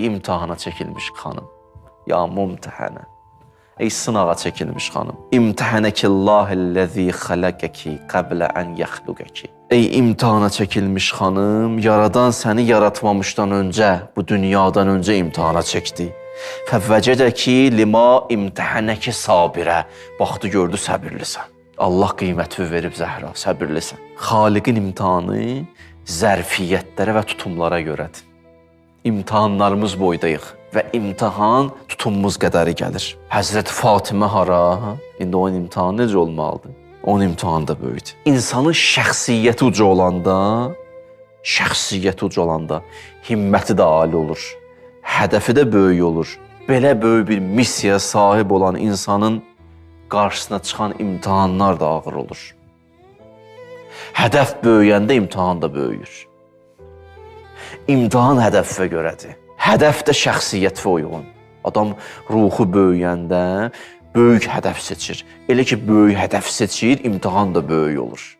İmtahana çəkilmiş xanım. Ya mumtəhənə. Ey sınağa çəkilmiş xanım. İmtəhənəkillahillezî xaləqəki qəblə ən yəxluqəki. Ey imtahana çəkilmiş xanım, yaradan səni yaratmamışdan öncə, bu dünyadan öncə imtahana çəkdi. Fəvvəcədəki lima imtəhənəki sabirə. Baxdı, gördü səbirlisən. Allah qiyməti verib Zəhra, səbirlisən. Xaliqin imtihanı zərfiyyətlərə və tutumlara görədir. İmtahanlarımız boydayıq və imtahan tutumumuz qədəri gəlir. Həzrət Fatimə hara? İndi onun imtihanı necə olmalıdır? Onun imtihanı da böyükdür. İnsanın şəxsiyyəti uca olanda, himməti də ali olur. Hədəfi də böyük olur. Belə böyük bir missiyaya sahib olan insanın qarşısına çıxan imtahanlar da ağır olur. Hədəf böyüyəndə imtahan da böyüyür. İmtahan hədəfə görədir. Hədəf də şəxsiyyətə uyğun. Adam ruhu böyüyəndə böyük hədəf seçir. Elə ki, böyük hədəf seçir, imtahan da böyük olur.